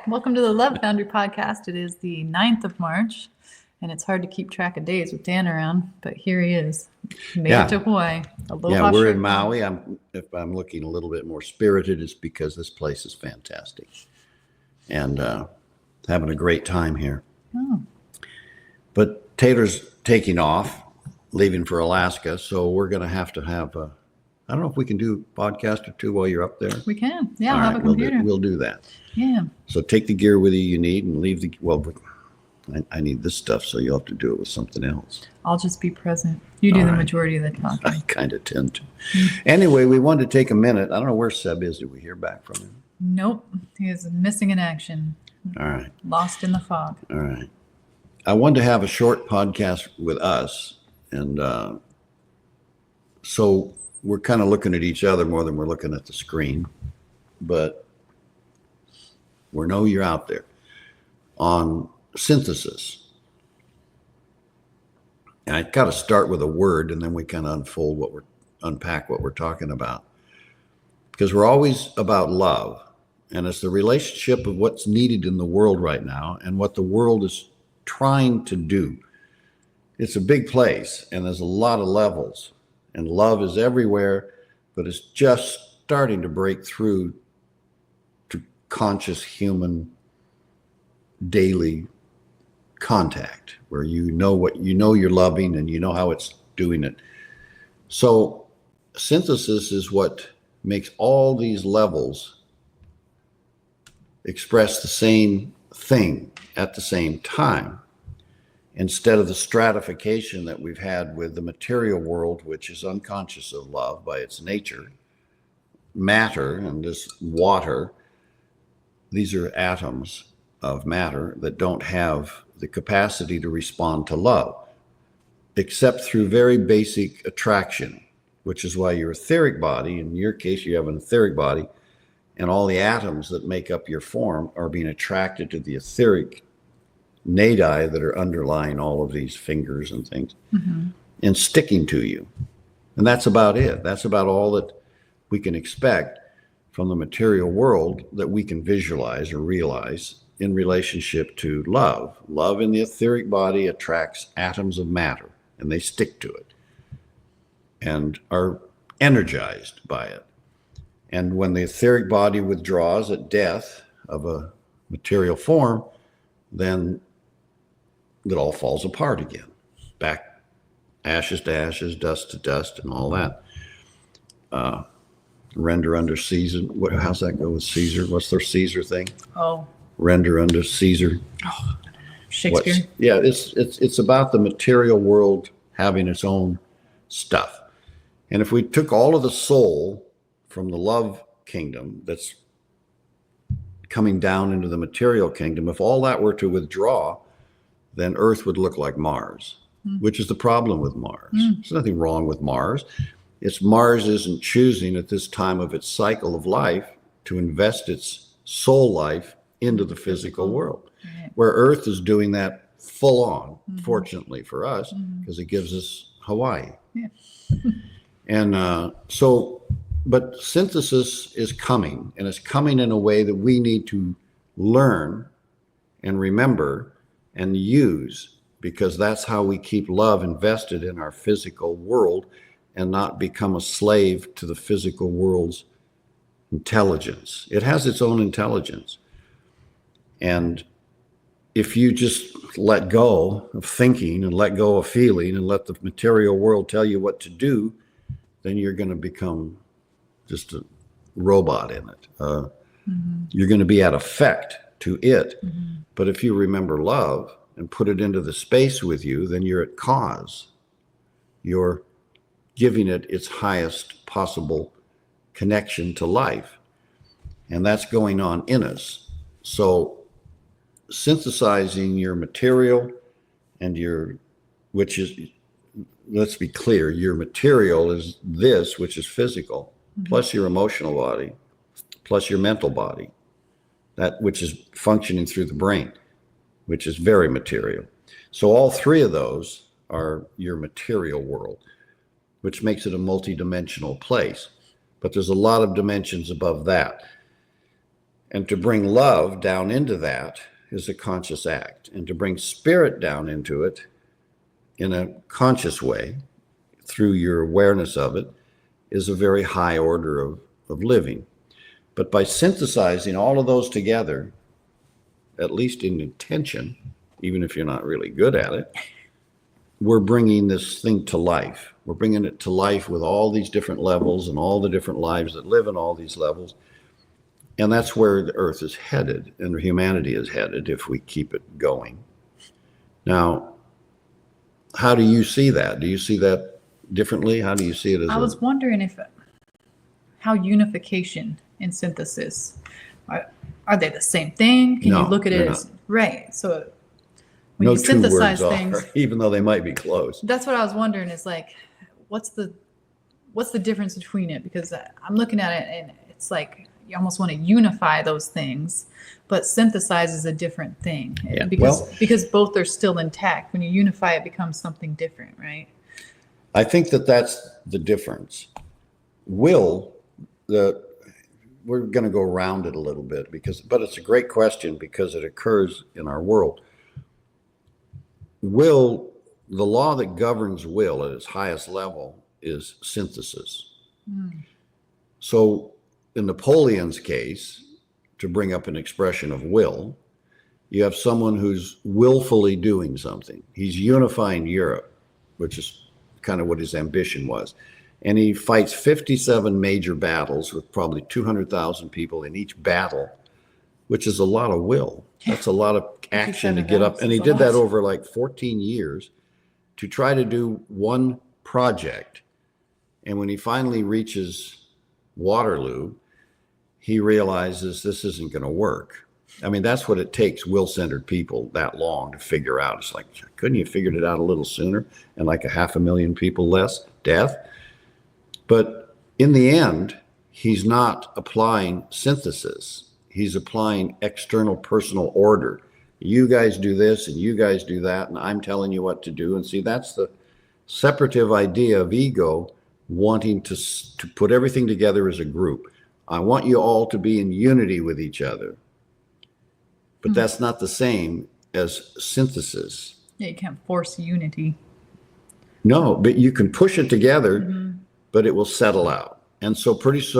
Welcome to the Love Foundry podcast. It is the 9th of March, and it's hard to keep track of days with Dan around, but here he is. Made it to Hawaii. Yeah, we're in Maui. If I'm looking a little bit more spirited, it's because this place is fantastic. And having a great time here. Oh. But Taylor's taking off, leaving for Alaska, so we're going to have I don't know if we can do a podcast or two while you're up there. We can. Yeah, I'll have a computer. We'll do that. Yeah. So take the gear with you need and leave I need this stuff, so you'll have to do it with something else. I'll just be present. You do the majority of the talking. I kind of tend to. Anyway, we wanted to take a minute. I don't know where Seb is. Did we hear back from him? Nope. He is missing in action. All right. Lost in the fog. All right. I wanted to have a short podcast with us, and so we're kind of looking at each other more than we're looking at the screen, but we know you're out there on synthesis. And I got to start with a word, and then we kind of unpack what we're talking about, because we're always about love, and it's the relationship of what's needed in the world right now and what the world is trying to do. It's a big place, and there's a lot of levels, and love is everywhere, but it's just starting to break through to conscious human daily contact, where you know you're loving and you know how it's doing it. So synthesis is what makes all these levels express the same thing at the same time, instead of the stratification that we've had with the material world, which is unconscious of love by its nature. Matter and this water, these are atoms of matter that don't have the capacity to respond to love, except through very basic attraction, which is why your etheric body, in your case, you have an etheric body, and all the atoms that make up your form are being attracted to the etheric nadi that are underlying all of these fingers and things, and sticking to you. And that's about it. That's about all that we can expect from the material world that we can visualize or realize in relationship to love. Love in the etheric body attracts atoms of matter, and they stick to it and are energized by it. And when the etheric body withdraws at death of a material form, then it all falls apart again. Back, ashes to ashes, dust to dust, and all that. Render under Caesar. How's that go with Caesar? What's their Caesar thing? Oh. Render under Caesar. Oh, Shakespeare. It's about the material world having its own stuff. And if we took all of the soul from the love kingdom that's coming down into the material kingdom, if all that were to withdraw, then Earth would look like Mars, which is the problem with Mars. There's nothing wrong with Mars. It's Mars isn't choosing at this time of its cycle of life to invest its soul life into the physical world, where Earth is doing that full on, fortunately for us, because it gives us Hawaii. Yeah. And but synthesis is coming, and it's coming in a way that we need to learn and remember and use, because that's how we keep love invested in our physical world and not become a slave to the physical world's intelligence. It has its own intelligence. And if you just let go of thinking and let go of feeling and let the material world tell you what to do, then you're going to become just a robot in it. You're going to be at effect to it. But if you remember love and put it into the space with you, then you're at cause. You're giving it its highest possible connection to life. And that's going on in us. So synthesizing your material and which is, let's be clear, your material is this, which is physical, plus your emotional body, plus your mental body, that which is functioning through the brain, which is very material. So all three of those are your material world, which makes it a multidimensional place. But there's a lot of dimensions above that. And to bring love down into that is a conscious act. And to bring spirit down into it in a conscious way through your awareness of it is a very high order of living. But by synthesizing all of those together, at least in intention, even if you're not really good at it, we're bringing this thing to life. We're bringing it to life with all these different levels and all the different lives that live in all these levels. And that's where the earth is headed and humanity is headed if we keep it going. Now, how do you see that? Do you see that differently? How do you see it as I was wondering how unification and synthesis, are they the same thing? Can you look at it as, right? So when you synthesize things, even though they might be close. That's what I was wondering is like, what's the difference between it? Because I'm looking at it and it's like, you almost want to unify those things, but synthesize is a different thing. Yeah. Because both are still intact. When you unify, it becomes something different, right? I think that's the difference. We're going to go around it a little bit but it's a great question because it occurs in our world. The law that governs will at its highest level is synthesis. So in Napoleon's case, to bring up an expression of will, you have someone who's willfully doing something. He's unifying Europe, which is kind of what his ambition was. And he fights 57 major battles with probably 200,000 people in each battle, which is a lot of will. That's a lot of action to get up. And he did that over like 14 years to try to do one project. And when he finally reaches Waterloo, he realizes this isn't going to work. I mean, that's what it takes will-centered people that long to figure out. It's like, couldn't you have figured it out a little sooner and like 500,000 people less death? But in the end, he's not applying synthesis. He's applying external personal order. You guys do this and you guys do that, and I'm telling you what to do. And see, that's the separative idea of ego, wanting to put everything together as a group. I want you all to be in unity with each other. But that's not the same as synthesis. Yeah, you can't force unity. No, but you can push it together, but it will settle out. And so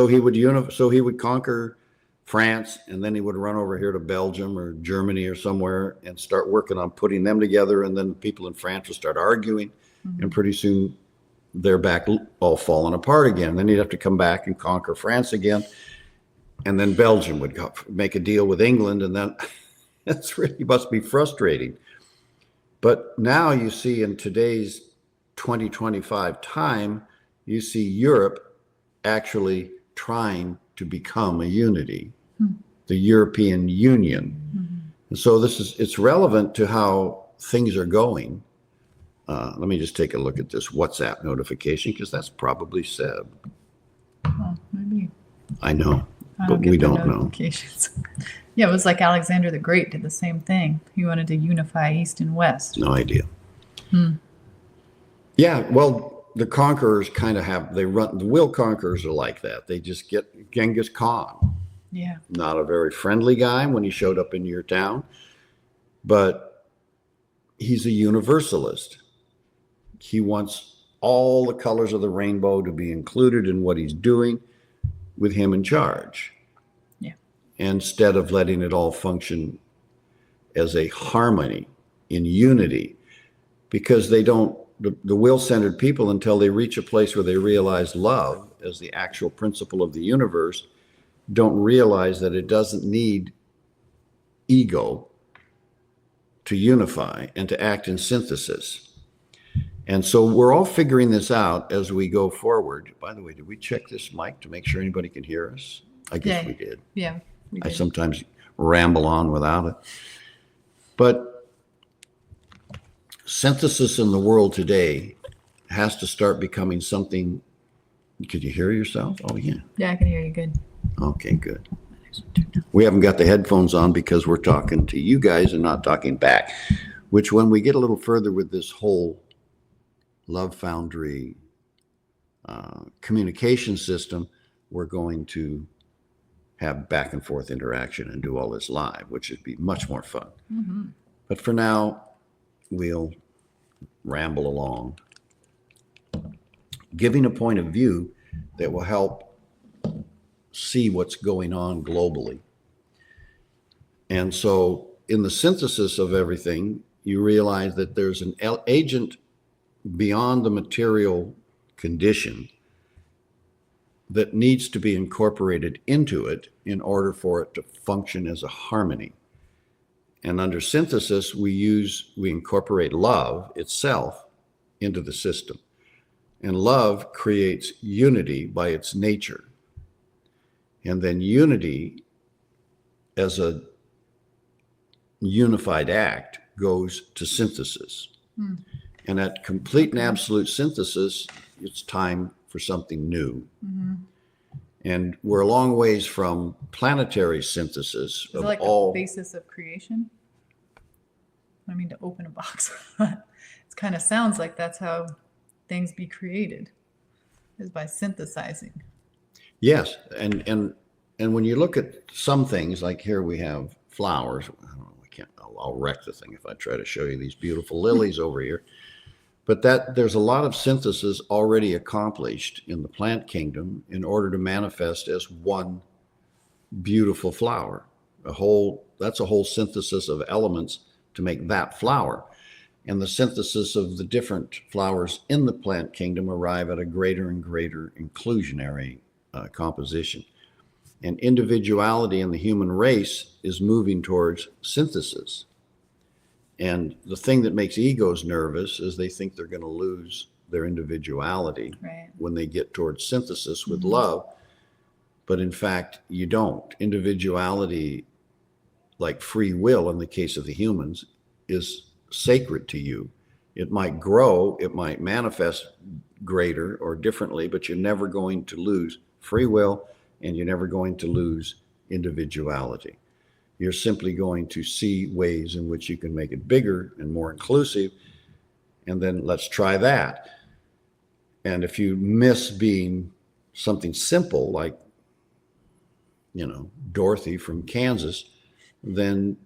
he would conquer France, and then he would run over here to Belgium or Germany or somewhere and start working on putting them together. And then people in France would start arguing, and pretty soon they're back all falling apart again. Then he'd have to come back and conquer France again. And then Belgium would make a deal with England. And then that's really must be frustrating. But now you see in today's 2025 time, you see Europe actually trying to become a unity, the European Union. And so it's relevant to how things are going. Let me just take a look at this WhatsApp notification because that's probably Seb. Oh, maybe. I know, but we don't know. Yeah, it was like Alexander the Great did the same thing. He wanted to unify East and West. No idea. Yeah, well, the conquerors kind of the will conquerors are like that. They just get Genghis Khan. Yeah. Not a very friendly guy when he showed up in your town, but he's a universalist. He wants all the colors of the rainbow to be included in what he's doing with him in charge. Yeah. Instead of letting it all function as a harmony in unity, because they don't, the will-centered people, until they reach a place where they realize love as the actual principle of the universe, don't realize that it doesn't need ego to unify and to act in synthesis. And so we're all figuring this out as we go forward. By the way, did we check this mic to make sure anybody can hear us? I guess we did. Yeah. We did. I sometimes ramble on without it. But synthesis in the world today has to start becoming something. Could you hear yourself? Oh, yeah. Yeah, I can hear you good. Okay, good. We haven't got the headphones on because we're talking to you guys and not talking back, which when we get a little further with this whole Love Foundry communication system, we're going to have back and forth interaction and do all this live, which would be much more fun. But for now, we'll ramble along, giving a point of view that will help see what's going on globally. And so in the synthesis of everything, you realize that there's an agent beyond the material condition that needs to be incorporated into it in order for it to function as a harmony. And under synthesis, we incorporate love itself into the system. And love creates unity by its nature. And then unity as a unified act goes to synthesis. And at complete and absolute synthesis, it's time for something new. And we're a long ways from planetary synthesis Is it like the basis of creation? I mean, to open a box. It kind of sounds like that's how things be created, is by synthesizing. Yes, and when you look at some things, like here we have flowers. I don't know, I'll wreck the thing if I try to show you these beautiful lilies over here. But there's a lot of synthesis already accomplished in the plant kingdom in order to manifest as one beautiful flower. That's a whole synthesis of elements to make that flower. And the synthesis of the different flowers in the plant kingdom arrive at a greater and greater inclusionary composition. And individuality in the human race is moving towards synthesis. And the thing that makes egos nervous is they think they're going to lose their individuality when they get towards synthesis with love. But in fact, you don't. Individuality, like free will in the case of the humans, is sacred to you. It might grow, it might manifest greater or differently, but you're never going to lose free will, and you're never going to lose individuality. You're simply going to see ways in which you can make it bigger and more inclusive, and then let's try that. And if you miss being something simple like, Dorothy from Kansas, then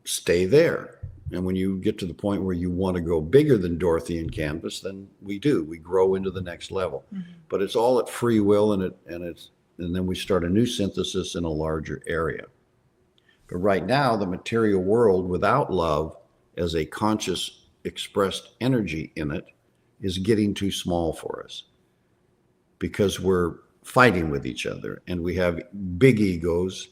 stay there. And when you get to the point where you want to go bigger than Dorothy in Kansas, then we grow into the next level. But it's all at free will, and then we start a new synthesis in a larger area. But right now, the material world without love as a conscious expressed energy in it is getting too small for us, because we're fighting with each other, and we have big egos,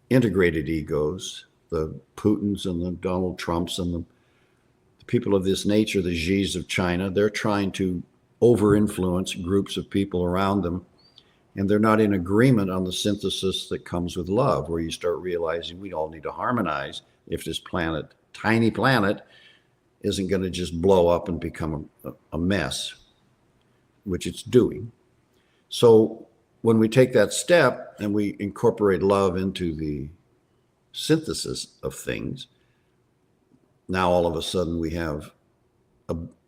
integrated egos, the Putins and the Donald Trumps and the people of this nature, the Xis of China. They're trying to over-influence groups of people around them, and they're not in agreement on the synthesis that comes with love, where you start realizing we all need to harmonize if this tiny planet, isn't going to just blow up and become a mess, which it's doing. So when we take that step and we incorporate love into the synthesis of things, now all of a sudden we have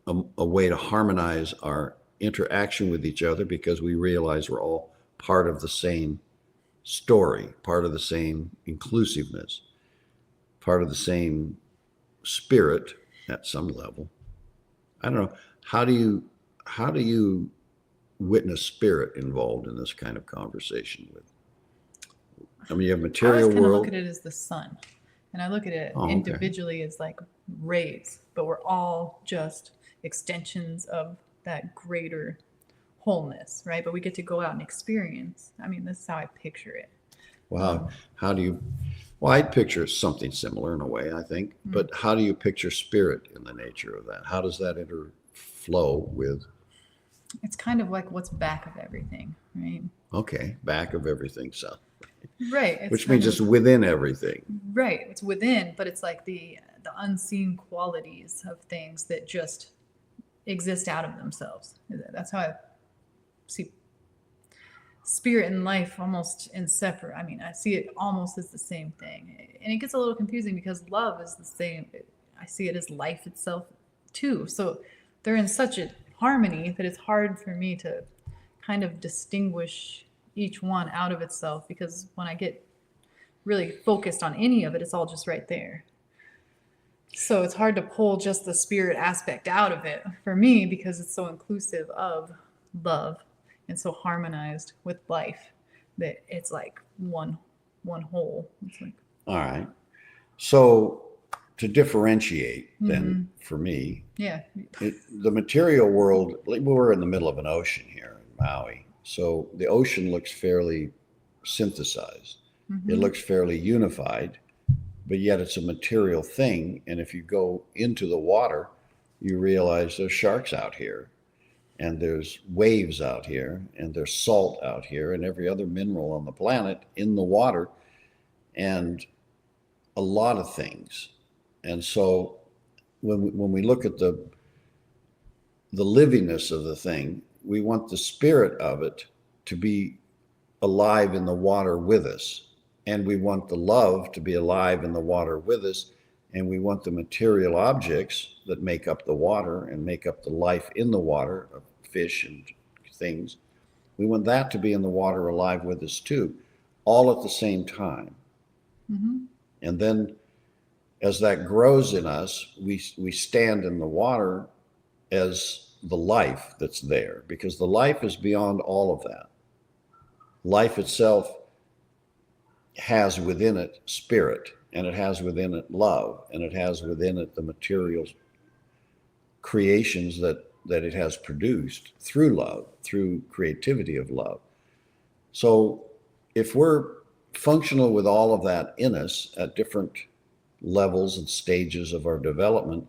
a way to harmonize our interaction with each other, because we realize we're all part of the same story, part of the same inclusiveness, part of the same spirit at some level. I don't know. How do you witness spirit involved in this kind of conversation with? I mean, you have material I always world. look at it as the sun, and I look at it individually as like rays, but we're all just extensions of that greater wholeness, right? But we get to go out and experience. I mean, this is how I picture it. Wow. Well, I'd picture something similar in a way, I think, but how do you picture spirit in the nature of that? How does that interflow with? It's kind of like what's back of everything, right? Okay, back of everything, so. Right. Which means it's within everything. Right. It's within, but it's like the unseen qualities of things that just exist out of themselves. That's how I see spirit and life, almost inseparable. I mean, I see it almost as the same thing. And it gets a little confusing because love is the same. I see it as life itself too. So they're in such a harmony that it's hard for me to kind of distinguish each one out of itself, because when I get really focused on any of it, it's all just right there. So it's hard to pull just the spirit aspect out of it for me, because it's so inclusive of love and so harmonized with life that it's like one whole. It's like, all right. So to differentiate then for me, yeah, the material world, like we're in the middle of an ocean here in Maui. So the ocean looks fairly synthesized. It looks fairly unified, but yet it's a material thing. And if you go into the water, you realize there's sharks out here, and there's waves out here, and there's salt out here, and every other mineral on the planet in the water, and a lot of things. And so when we look at the livingness of the thing, we want the spirit of it to be alive in the water with us. And we want the love to be alive in the water with us. And we want the material objects that make up the water and make up the life in the water, of fish and things. We want that to be in the water alive with us too, all at the same time. And then as that grows in us, we stand in the water as the life that's there, because the life is beyond all of that. Life itself has within it spirit, and it has within it love, and it has within it the material creations that it has produced through love, through creativity of love. So if we're functional with all of that in us at different levels and stages of our development,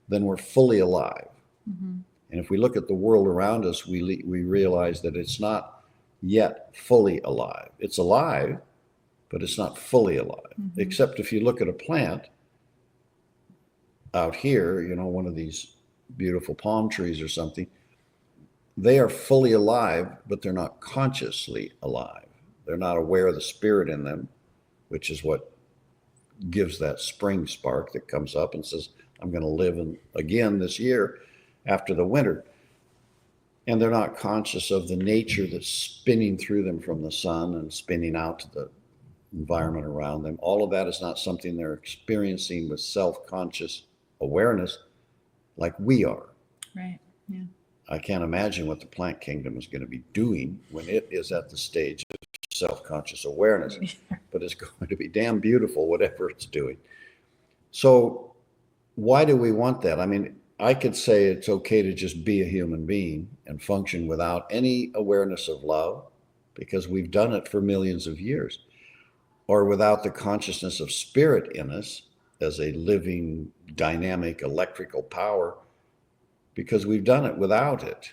then we're fully alive. And if we look at the world around us, we realize that it's not yet fully alive. It's alive, but it's not fully alive. Except if you look at a plant out here, you know, one of these beautiful palm trees or something, they are fully alive, but they're not consciously alive. They're not aware of the spirit in them, which is what gives that spring spark that comes up and says, I'm going to live again this year after the winter. And they're not conscious of the nature that's spinning through them from the sun and spinning out to the environment around them. All of that is not something they're experiencing with self-conscious awareness like we are. right. Yeah. I can't imagine what the plant kingdom is going to be doing when it is at the stage of self-conscious awareness, but it's going to be damn beautiful, whatever it's doing. So why do we want that? I mean, I could say it's okay to just be a human being and function without any awareness of love, because we've done it for millions of years, or without the consciousness of spirit in us as a living, dynamic, electrical power, because we've done it without it.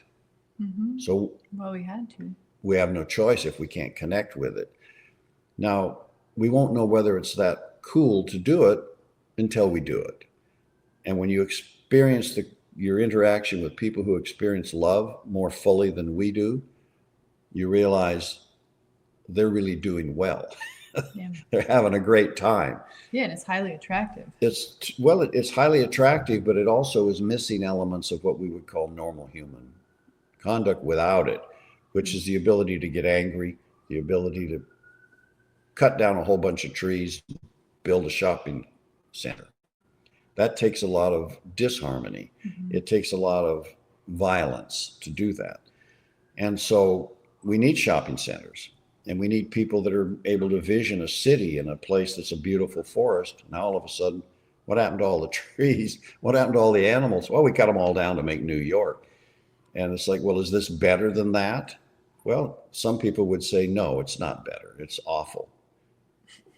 So Well, we had to. we have no choice if we can't connect with it. Now, we won't know whether it's that cool to do it until we do it. And when you experience your interaction with people who experience love more fully than we do, you realize they're really doing well. Yeah. They're having a great time. Yeah, and it's highly attractive. It's highly attractive, but it also is missing elements of what we would call normal human conduct without it, which is the ability to get angry, the ability to cut down a whole bunch of trees, build a shopping center. That takes a lot of disharmony. It takes a lot of violence to do that. And so we need shopping centers, and we need people that are able to vision a city and a place that's a beautiful forest. Now all of a sudden, what happened to all the trees? What happened to all the animals? Well, we cut them all down to make New York. And it's like, well, is this better than that? Well, some people would say, no, it's not better. It's awful.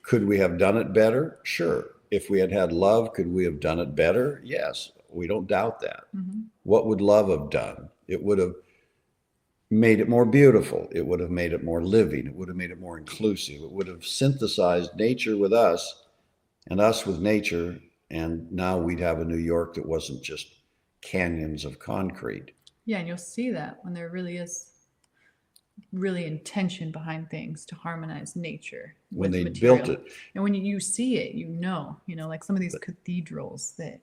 Could we have done it better? Sure. If we had had love, could we have done it better? Yes, we don't doubt that. What would love have done? It would have made it more beautiful. It would have made it more living. It would have made it more inclusive. It would have synthesized nature with us and us with nature. And now we'd have a New York that wasn't just canyons of concrete. Yeah, and you'll see that when there really is really intention behind things to harmonize nature When with they material. built it. And when you see it, like some of these cathedrals that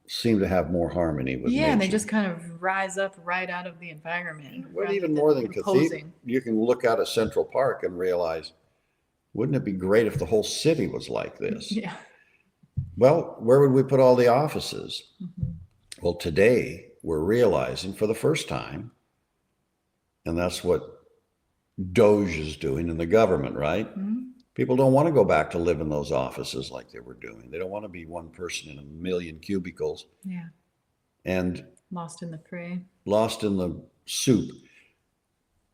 seem to have more harmony with Yeah, and they nature. just kind of rise up right out of the environment. But rather even more than cathedral, imposing. you can look out at Central Park and realize, wouldn't it be great if the whole city was like this? Yeah. Well, where would we put all the offices? Mm-hmm. Well, today we're realizing for the first time, and that's what Doge is doing in the government, right? Mm-hmm. People don't want to go back to live in those offices like they were doing. They don't want to be one person in a million cubicles. Yeah. And lost in the fray. Lost in the soup.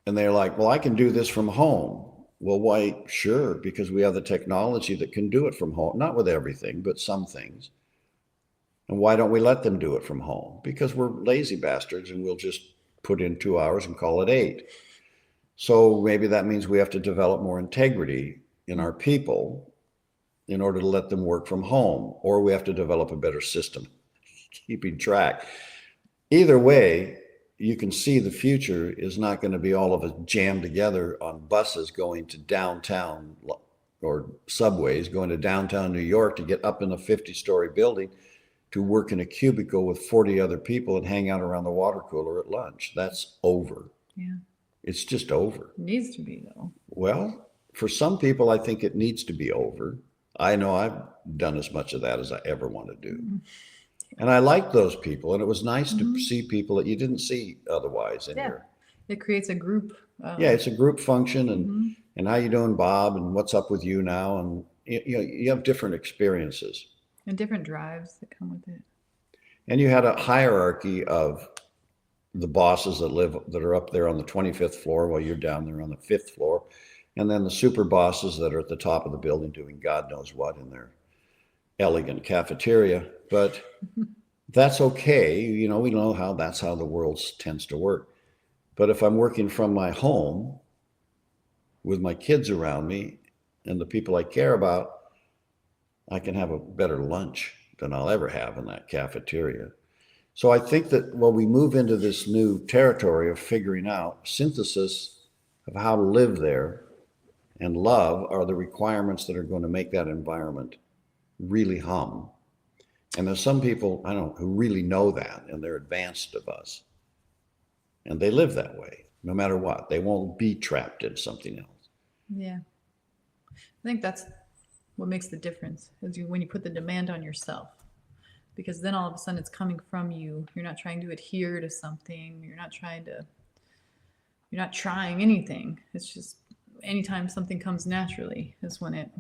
And they're like, well, I can do this from home. Well, why? Sure, because we have the technology that can do it from home. Not with everything, but some things. And why don't we let them do it from home? Because we're lazy bastards and we'll just put in 2 hours and call it 8. So maybe that means we have to develop more integrity in our people in order to let them work from home, or we have to develop a better system keeping track. Either way, you can see the future is not going to be all of us jammed together on buses going to downtown or subways going to downtown New York to get up in a 50-story building to work in a cubicle with 40 other people and hang out around the water cooler at lunch. That's over. Yeah. It's just over. It needs to be, though. Well, for some people, I think it needs to be over. I know I've done as much of that as I ever want to do. Mm-hmm. And I like those people. And it was nice to see people that you didn't see otherwise in here. It creates a group. Yeah, it's a group function. And how you doing, Bob? And what's up with you now? And you have different experiences. And different drives that come with it. And you had a hierarchy of the bosses that are up there on the 25th floor while you're down there on the 5th floor. And then the super bosses that are at the top of the building doing God knows what in their elegant cafeteria. But that's okay. We know that's how the world tends to work. But if I'm working from my home with my kids around me and the people I care about, I can have a better lunch than I'll ever have in that cafeteria. So I think that when we move into this new territory of figuring out synthesis of how to live there and love are the requirements that are going to make that environment really hum. And there's some people, I don't know, who really know that, and they're advanced of us. And they live that way, no matter what. They won't be trapped in something else. Yeah. I think that's what makes the difference, is when you put the demand on yourself. Because then all of a sudden it's coming from you. You're not trying to adhere to something. You're not trying anything. It's just anytime something comes naturally is when it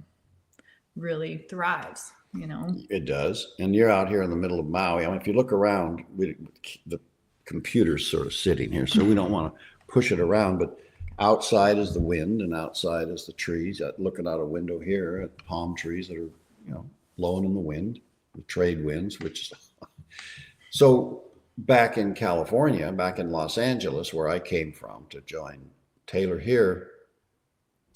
really thrives, It does. And you're out here in the middle of Maui. I mean, if you look around, the computer's sort of sitting here, so we don't want to push it around, but outside is the wind and outside is the trees. Looking out a window here at palm trees that are, blowing in the wind, the trade winds, so back in California, back in Los Angeles, where I came from to join Taylor here,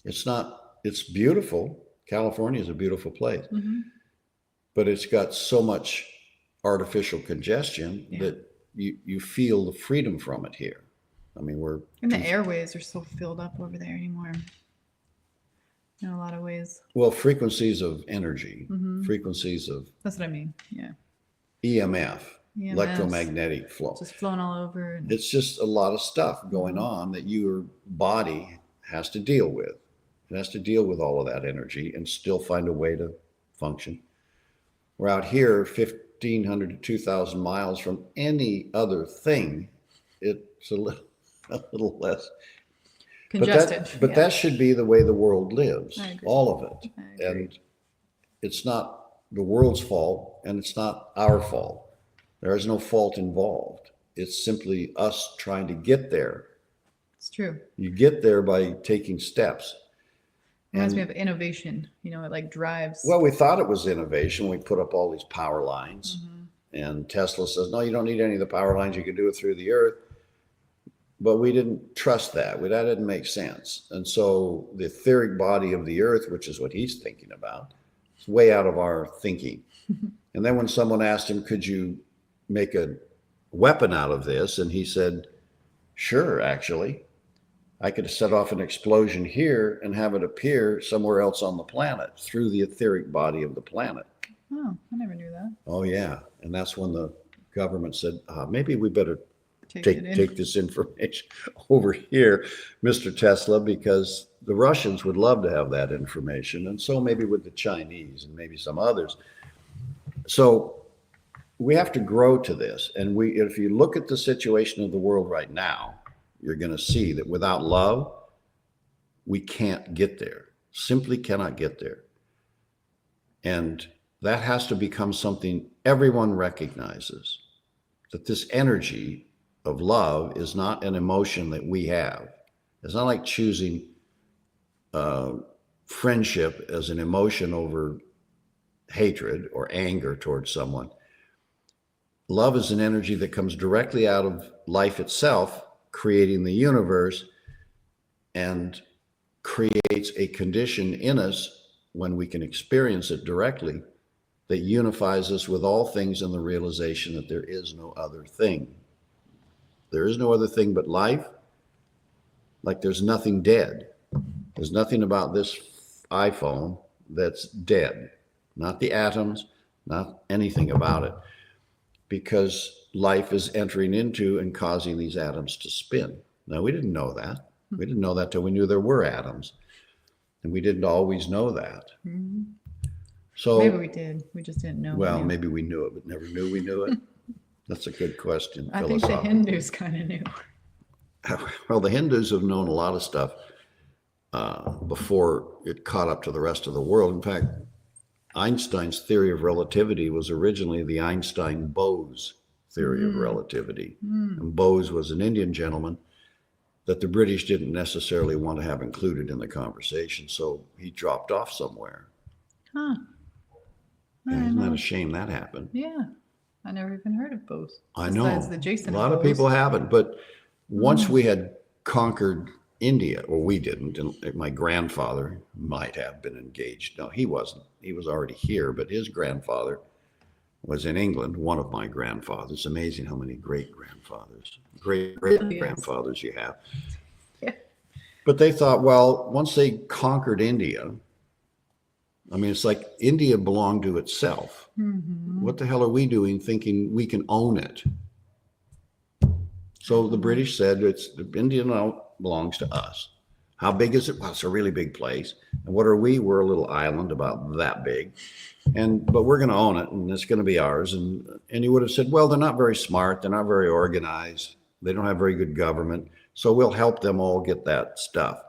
it's beautiful. California is a beautiful place, but it's got so much artificial congestion that you feel the freedom from it here. I mean, and the airways are so filled up over there anymore. In a lot of ways. Well, frequencies of energy, frequencies of. That's what I mean. Yeah. EMF, electromagnetic flow. Just flowing all over. It's just a lot of stuff going on that your body has to deal with. It has to deal with all of that energy and still find a way to function. We're out here 1,500 to 2,000 miles from any other thing. It's a little less congested. But that should be the way the world lives, all of it. And it's not the world's fault and it's not our fault. There is no fault involved. It's simply us trying to get there. It's true. You get there by taking steps. Reminds me of innovation. It like drives. Well, we thought it was innovation. We put up all these power lines. And Tesla says, no, you don't need any of the power lines. You can do it through the earth. But we didn't trust that. That didn't make sense. And so the etheric body of the earth, which is what he's thinking about, is way out of our thinking. And then when someone asked him, could you make a weapon out of this? And he said, sure, actually. I could set off an explosion here and have it appear somewhere else on the planet through the etheric body of the planet. Oh, I never knew that. Oh, yeah. And that's when the government said, maybe we better take this information over here, Mr. Tesla, because the Russians would love to have that information. And so maybe with the Chinese and maybe some others. So we have to grow to this. And if you look at the situation of the world right now, you're going to see that without love, we can't get there, simply cannot get there. And that has to become something everyone recognizes, that this energy of love is not an emotion that we have. It's not like choosing friendship as an emotion over hatred or anger towards someone. Love is an energy that comes directly out of life itself, creating the universe, and creates a condition in us when we can experience it directly that unifies us with all things in the realization that there is no other thing. There is no other thing but life. Like there's nothing dead. There's nothing about this iPhone that's dead. Not the atoms, not anything about it. Because life is entering into and causing these atoms to spin. Now, we didn't know that. We didn't know that till we knew there were atoms. And we didn't always know that. Mm-hmm. So maybe we did. We just didn't know. Well, maybe we knew it, but never knew we knew it. That's a good question. I think the Hindus kind of knew. Well, the Hindus have known a lot of stuff before it caught up to the rest of the world. In fact, Einstein's theory of relativity was originally the Einstein-Bose theory of relativity. And Bose was an Indian gentleman that the British didn't necessarily want to have included in the conversation, so he dropped off somewhere. Huh. Yeah, isn't that a shame that happened? Yeah. I never even heard of Bose. I know. The Jason a lot of people haven't, but once we had conquered India, or we didn't, and my grandfather might have been engaged. No, he wasn't. He was already here, but his grandfather was in England, one of my grandfathers. Amazing how many great-grandfathers, great-great-grandfathers you have. Yeah. But they thought, well, once they conquered India, I mean, it's like India belonged to itself. Mm-hmm. What the hell are we doing thinking we can own it? So the British said India now belongs to us. How big is it? Well, it's a really big place. And what are we? We're a little island about that big. But we're going to own it, and it's going to be ours. And you would have said, well, they're not very smart. They're not very organized. They don't have very good government. So we'll help them all get that stuff.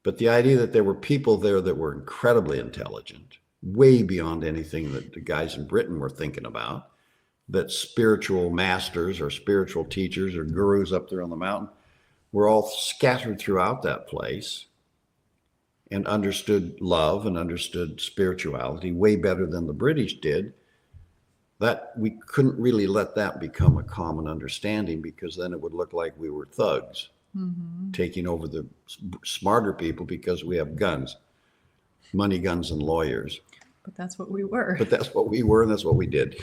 But the idea that there were people there that were incredibly intelligent, way beyond anything that the guys in Britain were thinking about, that spiritual masters or spiritual teachers or gurus up there on the mountain were all scattered throughout that place and understood love and understood spirituality way better than the British did, that we couldn't really let that become a common understanding, because then it would look like we were thugs. Mm-hmm. Taking over the smarter people because we have guns, money, guns, and lawyers. But that's what we were. But that's what we were, and that's what we did.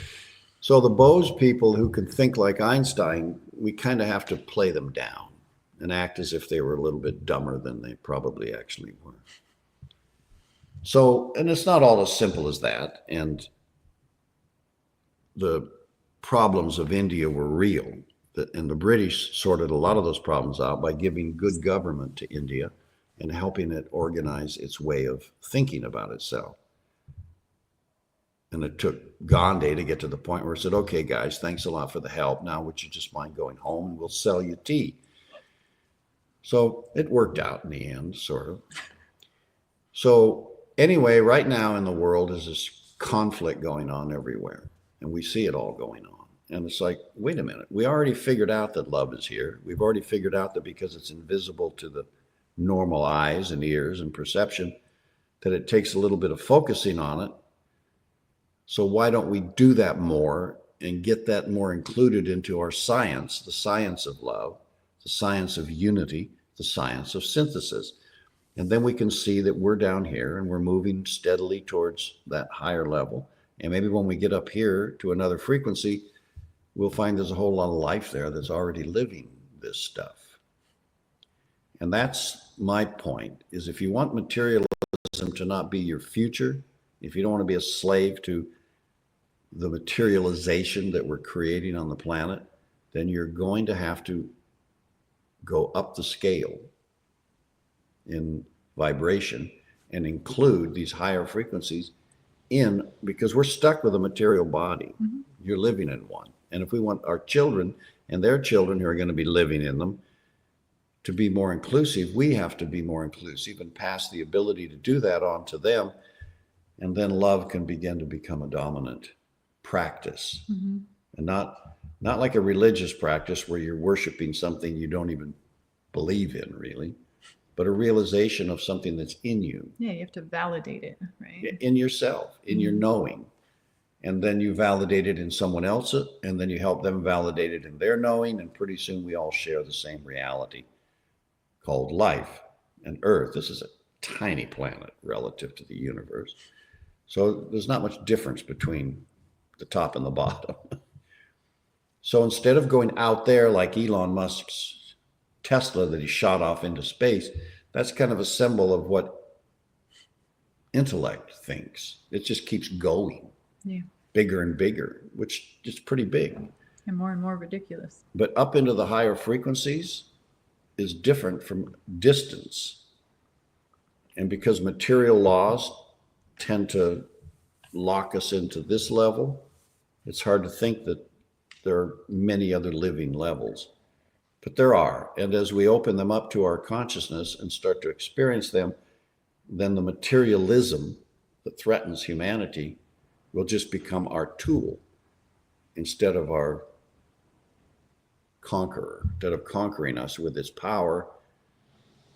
So the Bose people who can think like Einstein, we kind of have to play them down and act as if they were a little bit dumber than they probably actually were. So, and it's not all as simple as that. And the problems of India were real. And the British sorted a lot of those problems out by giving good government to India and helping it organize its way of thinking about itself. And it took Gandhi to get to the point where it said, okay, guys, thanks a lot for the help. Now, would you just mind going home and we'll sell you tea? So it worked out in the end, sort of. So anyway, right now in the world is this conflict going on everywhere. And we see it all going on. And it's like, wait a minute, we already figured out that love is here. We've already figured out that because it's invisible to the normal eyes and ears and perception, that it takes a little bit of focusing on it. So why don't we do that more and get that more included into our science, the science of love, the science of unity, the science of synthesis. And then we can see that we're down here and we're moving steadily towards that higher level. And maybe when we get up here to another frequency, we'll find there's a whole lot of life there that's already living this stuff. And that's my point, is if you want materialism to not be your future, if you don't want to be a slave to the materialization that we're creating on the planet, then you're going to have to go up the scale in vibration and include these higher frequencies in, because we're stuck with a material body. Mm-hmm. You're living in one. And if we want our children and their children who are going to be living in them to be more inclusive, we have to be more inclusive and pass the ability to do that on to them. And then love can begin to become a dominant practice. Mm-hmm. And not like a religious practice where you're worshiping something you don't even believe in, really, but a realization of something that's in you. Yeah, you have to validate it, right? In yourself, in your knowing. And then you validate it in someone else, and then you help them validate it in their knowing, and pretty soon we all share the same reality called life and Earth. This is a tiny planet relative to the universe. So there's not much difference between the top and the bottom. So instead of going out there like Elon Musk's Tesla that he shot off into space, that's kind of a symbol of what intellect thinks. It just keeps going. Yeah. Bigger and bigger, which is pretty big. And more ridiculous. But up into the higher frequencies is different from distance. And because material laws tend to lock us into this level, it's hard to think that there are many other living levels. But there are. And as we open them up to our consciousness and start to experience them, then the materialism that threatens humanity will just become our tool instead of our conqueror. Instead of conquering us with its power,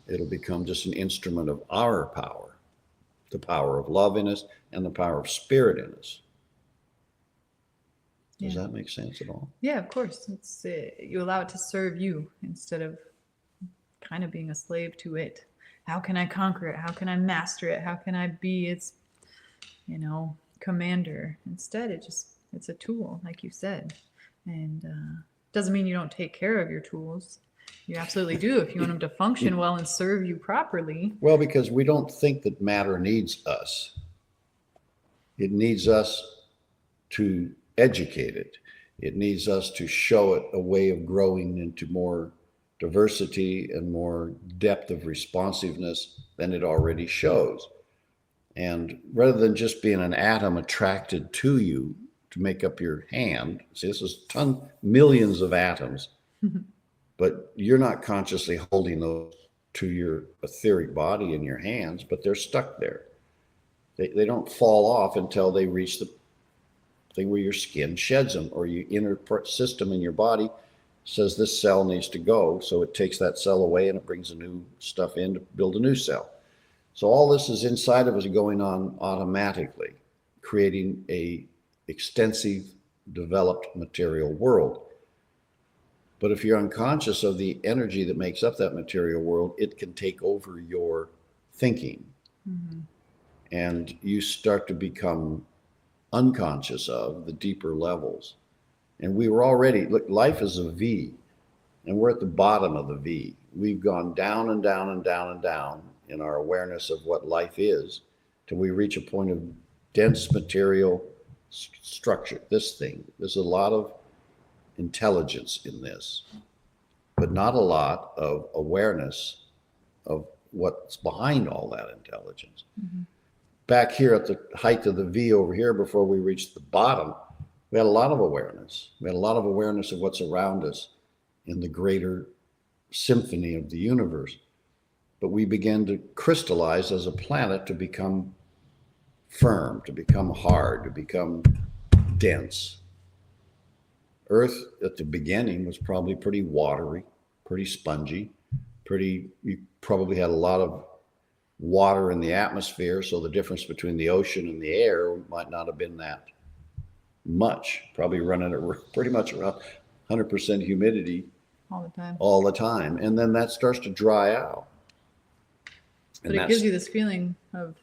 it'll become just an instrument of our power, the power of love in us and the power of spirit in us. Does that make sense at all? Yeah, of course. It's you allow it to serve you instead of kind of being a slave to it. How can I conquer it? How can I master it? How can I be its, commander? Instead, it's a tool, like you said. And doesn't mean you don't take care of your tools. You absolutely do if you want them to function well and serve you properly. Well, because we don't think that matter needs us. It needs us to educate it. It needs us to show it a way of growing into more diversity and more depth of responsiveness than it already shows. And rather than just being an atom attracted to you to make up your hand, see, this is millions of atoms, but you're not consciously holding those to your etheric body in your hands, but they're stuck there. They don't fall off until they reach the thing where your skin sheds them, or your inner system in your body says this cell needs to go. So it takes that cell away and it brings the new stuff in to build a new cell. So all this is inside of us going on automatically, creating a extensive, developed material world. But if you're unconscious of the energy that makes up that material world, it can take over your thinking. Mm-hmm. And you start to become unconscious of the deeper levels. And we were already, look, life is a V, and we're at the bottom of the V. We've gone down and down and down and down in our awareness of what life is till we reach a point of dense material structure. There's a lot of intelligence in this, but not a lot of awareness of what's behind all that intelligence. Mm-hmm. Back here at the height of the V over here, before we reached the bottom, we had a lot of awareness. We had a lot of awareness of what's around us in the greater symphony of the universe. But we began to crystallize as a planet to become firm, to become hard, to become dense. Earth at the beginning was probably pretty watery, pretty spongy, you probably had a lot of water in the atmosphere, so the difference between the ocean and the air might not have been that much, probably running at pretty much around 100% humidity all the time. And then that starts to dry out. But it gives you this feeling of,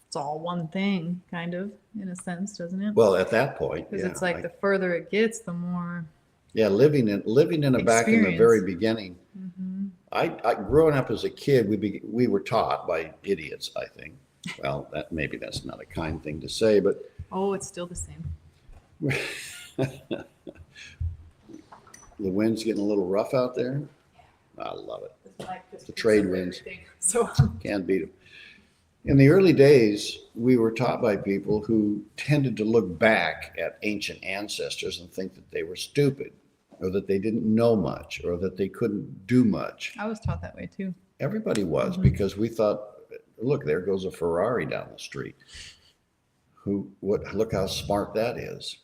it's all one thing, kind of, in a sense, doesn't it? Well, at that point, because it's like the further it gets, the more. Yeah, living in a back in the very beginning. Mm-hmm. I growing up as a kid, we were taught by idiots, I think. Well, that's not a kind thing to say, but Oh, it's still the same. The wind's getting a little rough out there. I love it. The trade winds. So Can't beat them. In the early days, we were taught by people who tended to look back at ancient ancestors and think that they were stupid, or that they didn't know much, or that they couldn't do much. I was taught that way too. Everybody was, because we thought, look, there goes a Ferrari down the street. Look how smart that is.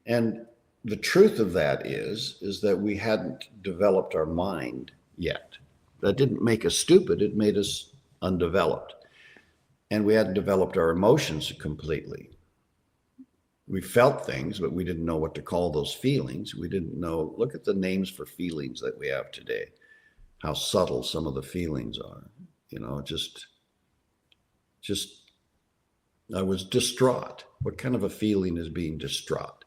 And the truth of that is that we hadn't developed our mind yet. That didn't make us stupid. It made us undeveloped. And we hadn't developed our emotions completely. We felt things, but we didn't know what to call those feelings. We didn't know, look at the names for feelings that we have today, how subtle some of the feelings are. Just I was distraught. What kind of a feeling is being distraught?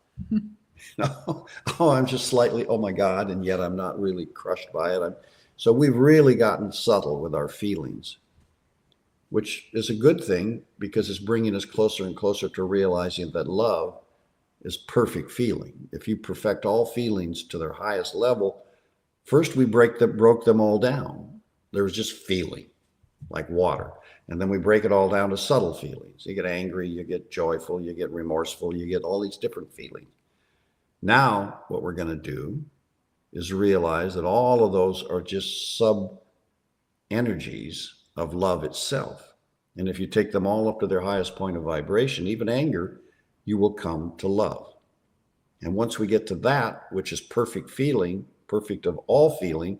Oh, I'm just slightly, oh my God, and yet I'm not really crushed by it. So we've really gotten subtle with our feelings, which is a good thing because it's bringing us closer and closer to realizing that love is perfect feeling. If you perfect all feelings to their highest level, first we broke them all down. There was just feeling, like water. And then we break it all down to subtle feelings. You get angry, you get joyful, you get remorseful, you get all these different feelings. Now, what we're going to do is realize that all of those are just sub-energies of love itself. And if you take them all up to their highest point of vibration, even anger, you will come to love. And once we get to that, which is perfect feeling, perfect of all feeling,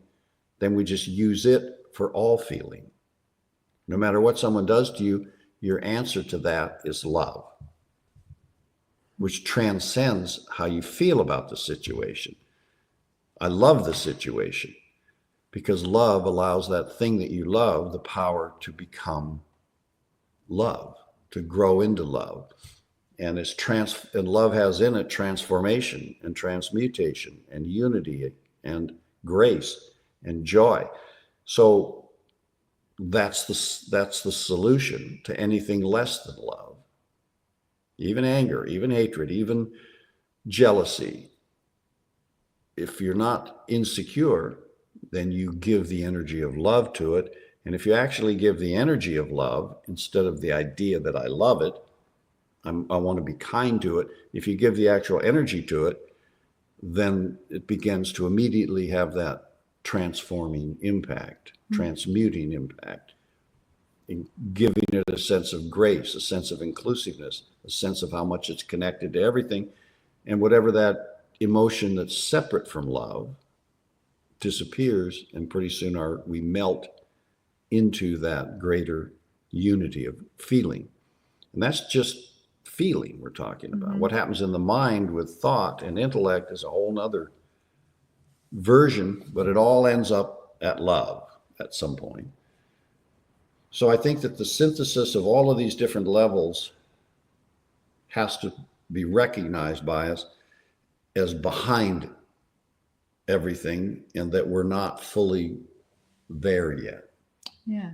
then we just use it for all feeling. No matter what someone does to you, your answer to that is love, which transcends how you feel about the situation. I love the situation because love allows that thing that you love the power to become love, to grow into love. And and love has in it transformation and transmutation and unity and grace and joy. So that's the solution to anything less than love. Even anger, even hatred, even jealousy. If you're not insecure, then you give the energy of love to it. And if you actually give the energy of love instead of the idea that I love it, I want to be kind to it. If you give the actual energy to it, then it begins to immediately have that transforming impact, transmuting impact, in giving it a sense of grace, a sense of inclusiveness, a sense of how much it's connected to everything. And whatever that emotion that's separate from love disappears, and pretty soon we melt into that greater unity of feeling. And that's just feeling we're talking about. What happens in the mind with thought and intellect is a whole nother version, but it all ends up at love at some point. So I think that the synthesis of all of these different levels has to be recognized by us as behind everything, and that we're not fully there yet. Yeah.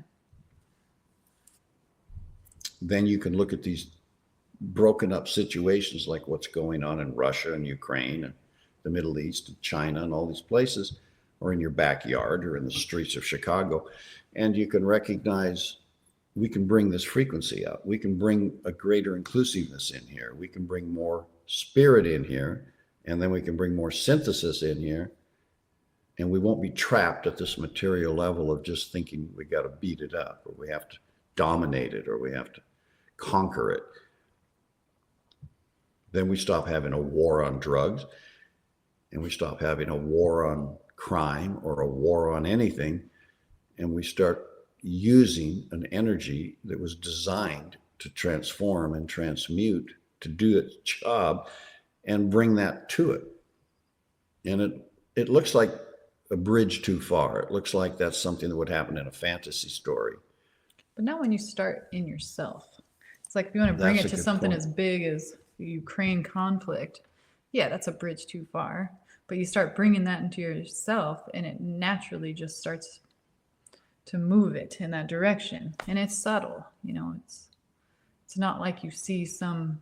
Then you can look at these broken up situations like what's going on in Russia and Ukraine and the Middle East and China and all these places, or in your backyard or in the streets of Chicago. And you can recognize we can bring this frequency up. We can bring a greater inclusiveness in here. We can bring more spirit in here, and then we can bring more synthesis in here. And we won't be trapped at this material level of just thinking we got to beat it up, or we have to dominate it, or we have to conquer it. Then we stop having a war on drugs, and we stop having a war on crime or a war on anything, and we start using an energy that was designed to transform and transmute, to do its job, and bring that to it. And it looks like a bridge too far. It looks like that's something that would happen in a fantasy story. But not when you start in yourself. It's like if you want to bring it to something as big as the Ukraine conflict, yeah, that's a bridge too far. But you start bringing that into yourself, and it naturally just starts to move it in that direction. And it's subtle, it's It's not like you see some,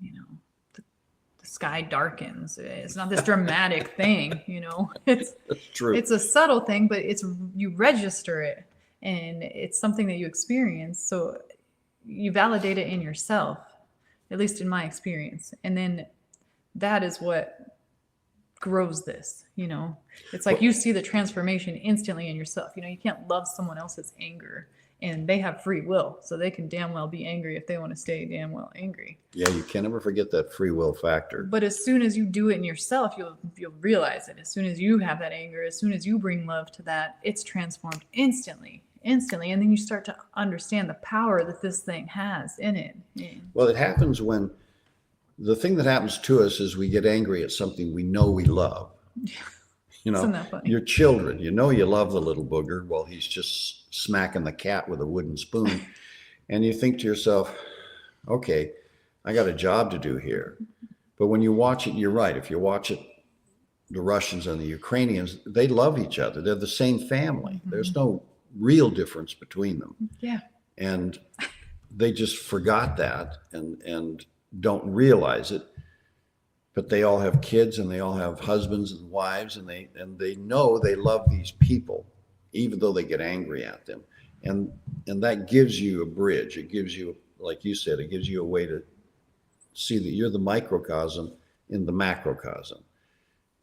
you know, the sky darkens. It's not this dramatic thing, you know. That's true. It's a subtle thing, but you register it, and it's something that you experience. So you validate it in yourself, at least in my experience. And then that is what grows this, you know. It's like you see the transformation instantly in yourself. You know, you can't love someone else's anger, and they have free will, so they can damn well be angry if they want to stay damn well angry. Yeah, you can never forget that free will factor. But as soon as you do it in yourself, you'll realize it. As soon as you have that anger, as soon as you bring love to that, it's transformed instantly. And then you start to understand the power that this thing has in it. Yeah. Well, it happens when the thing that happens to us is we get angry at something we know we love. You know, Isn't that funny? your children, you know, you love the little booger while he's just smacking the cat with a wooden spoon. And you think to yourself, okay, I got a job to do here. But when you watch it, you're right. If you watch it, the Russians and the Ukrainians, they love each other. They're the same family. Mm-hmm. There's no real difference between them. Yeah. And they just forgot that and don't realize it. But they all have kids and they all have husbands and wives, and they know they love these people, even though they get angry at them. And that gives you a bridge. It gives you, like you said, it gives you a way to see that you're the microcosm in the macrocosm.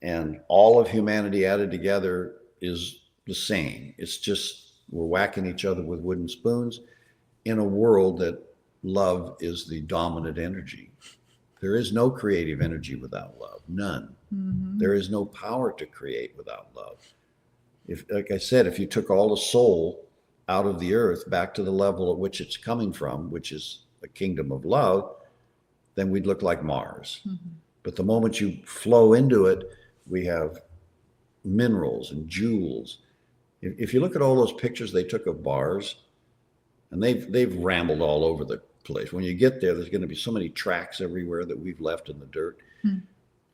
And all of humanity added together is the same. It's just we're whacking each other with wooden spoons in a world that love is the dominant energy. There is no creative energy without love, none. Mm-hmm. There is no power to create without love. If, like I said, if you took all the soul out of the earth back to the level at which it's coming from, which is a kingdom of love, then we'd look like Mars. Mm-hmm. But the moment you flow into it, we have minerals and jewels. If you look at all those pictures they took of bars, and they've rambled all over the place. When you get there, there's going to be so many tracks everywhere that we've left in the dirt. Hmm.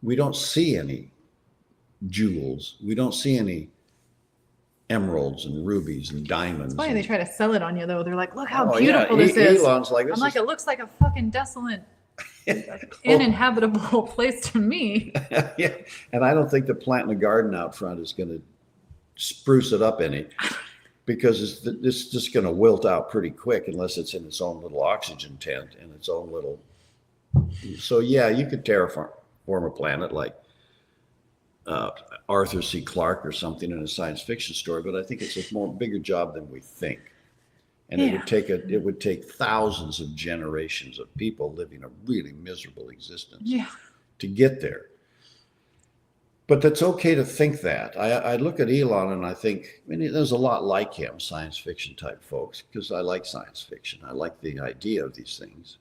We don't see any jewels. We don't see any emeralds and rubies and diamonds. It's funny they try to sell it on you, though. They're like, look how Oh, beautiful yeah. this is. Elon's like, I'm like, it looks like a fucking desolate, Oh. uninhabitable place to me. Yeah, and I don't think the plant in the garden out front is going to spruce it up any, because it's just going to wilt out pretty quick unless it's in its own little oxygen tent and its own little. So yeah, you could terraform a planet like Arthur C. Clarke or something in a science fiction story, but I think it's a bigger job than we think. And Yeah. it would take thousands of generations of people living a really miserable existence Yeah. to get there. But that's okay to think that. I look at Elon and I think, I mean, there's a lot like him, science fiction type folks, because I like science fiction. I like the idea of these things.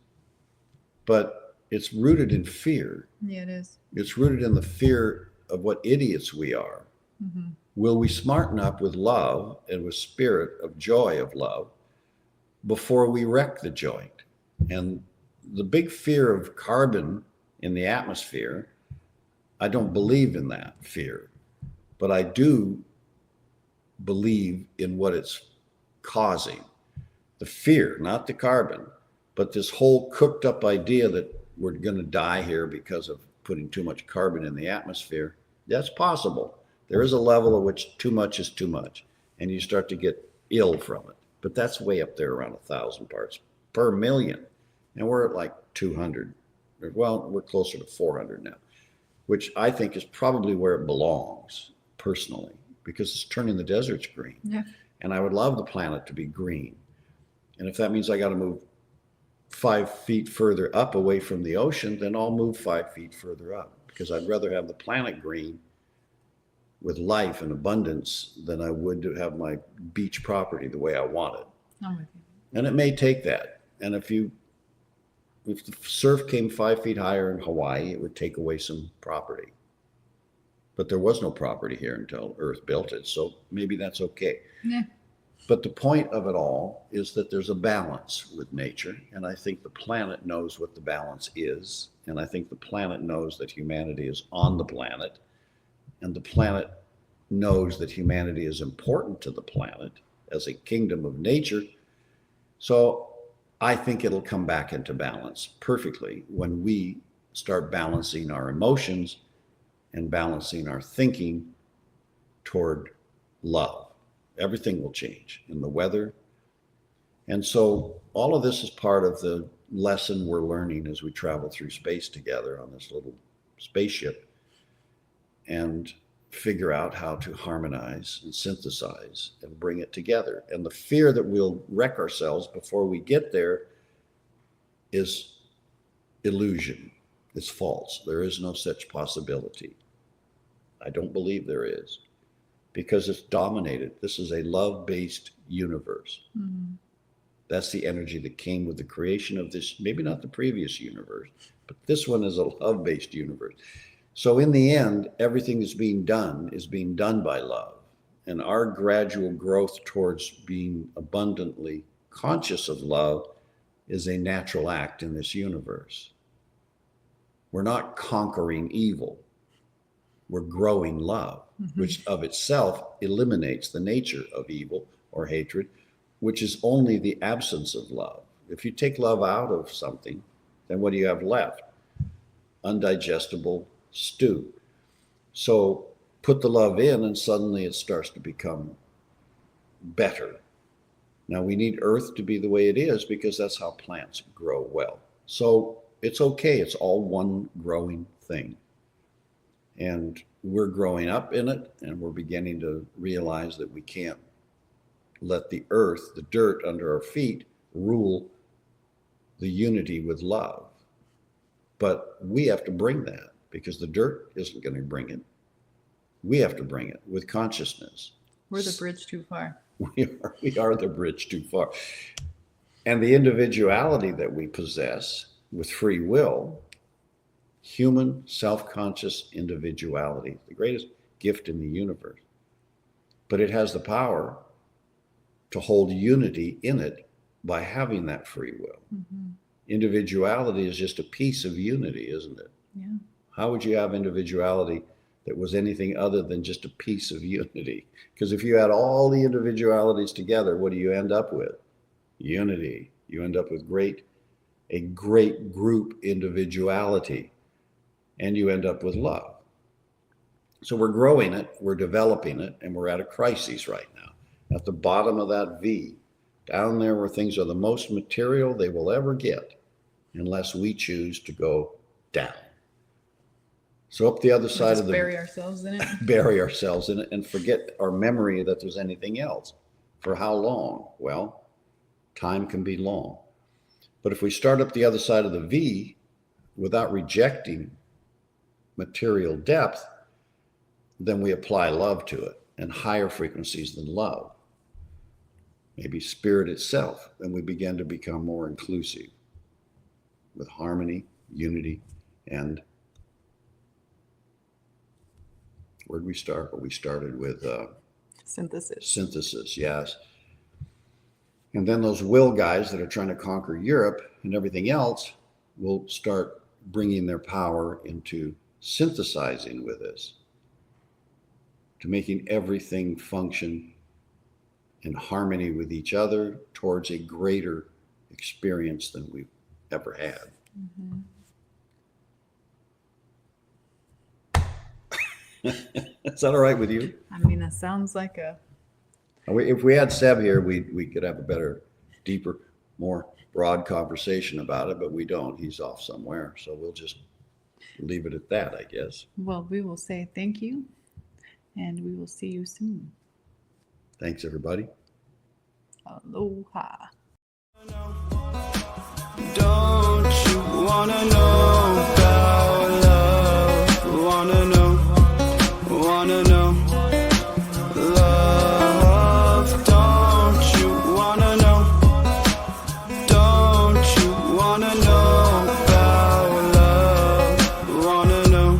But it's rooted in fear. Yeah, it is. It's rooted in the fear of what idiots we are. Mm-hmm. Will we smarten up with love and with spirit of joy of love before we wreck the joint? And the big fear of carbon in the atmosphere, I don't believe in that fear, but I do believe in what it's causing. The fear, not the carbon, but this whole cooked up idea that we're going to die here because of putting too much carbon in the atmosphere. That's possible. There is a level at which too much is too much, and you start to get ill from it. But that's way up there around 1,000 parts per million. And we're at like 200. Well, we're closer to 400 now, which I think is probably where it belongs personally, because it's turning the deserts green. Yeah. And I would love the planet to be green. And if that means I got to move 5 feet further up away from the ocean, then I'll move 5 feet further up, because I'd rather have the planet green with life and abundance than I would to have my beach property the way I want it. I'm with you. And it may take that. And if the surf came 5 feet higher in Hawaii, it would take away some property. But there was no property here until Earth built it. So maybe that's okay. Yeah. But the point of it all is that there's a balance with nature. And I think the planet knows what the balance is. And I think the planet knows that humanity is on the planet. And the planet knows that humanity is important to the planet as a kingdom of nature. So I think it'll come back into balance perfectly when we start balancing our emotions and balancing our thinking toward love. Everything will change in the weather. And so all of this is part of the lesson we're learning as we travel through space together on this little spaceship and figure out how to harmonize and synthesize and bring it together. And the fear that we'll wreck ourselves before we get there is illusion. It's false. There is no such possibility. I don't believe there is, because it's dominated. This is a love-based universe. Mm-hmm. That's the energy that came with the creation of this, maybe not the previous universe, but this one is a love-based universe. So in the end, everything that's being done is being done by love. And our gradual growth towards being abundantly conscious of love is a natural act in this universe. We're not conquering evil. We're growing love, mm-hmm. which of itself eliminates the nature of evil or hatred, which is only the absence of love. If you take love out of something, then what do you have left? Undigestible stew. So put the love in and suddenly it starts to become better. Now we need earth to be the way it is because that's how plants grow well. So it's okay. It's all one growing thing. And we're growing up in it, and we're beginning to realize that we can't let the earth, the dirt under our feet, rule the unity with love. But we have to bring that, because the dirt isn't going to bring it. We have to bring it with consciousness. We're the bridge too far. We are the bridge too far. And the individuality that we possess with free will, human self-conscious individuality, the greatest gift in the universe. But it has the power to hold unity in it by having that free will. Mm-hmm. Individuality is just a piece of unity, isn't it? Yeah. How would you have individuality that was anything other than just a piece of unity? Because if you add all the individualities together, what do you end up with? Unity. You end up with a great group individuality, and you end up with love. So we're growing it, we're developing it, and we're at a crisis right now. At the bottom of that V, down there where things are the most material they will ever get, unless we choose to go down. So up the other side of the... bury ourselves in it. Bury ourselves in it and forget our memory that there's anything else. For how long? Well, time can be long. But if we start up the other side of the V without rejecting material depth, then we apply love to it and higher frequencies than love. Maybe spirit itself, then we begin to become more inclusive with harmony, unity, and where'd we start? Well, we started with synthesis. Synthesis, yes. And then those will guys that are trying to conquer Europe and everything else will start bringing their power into synthesizing with us, to making everything function in harmony with each other towards a greater experience than we've ever had. Mm-hmm. Is that all right with you? I mean, that sounds like a... If we had Seb here, we could have a better, deeper, more broad conversation about it, but we don't. He's off somewhere. So we'll just leave it at that, I guess. Well, we will say thank you, and we will see you soon. Thanks, everybody. Aloha. Don't you wanna know about love? Wanna know love? Don't you wanna know? Don't you wanna know about love? Wanna know?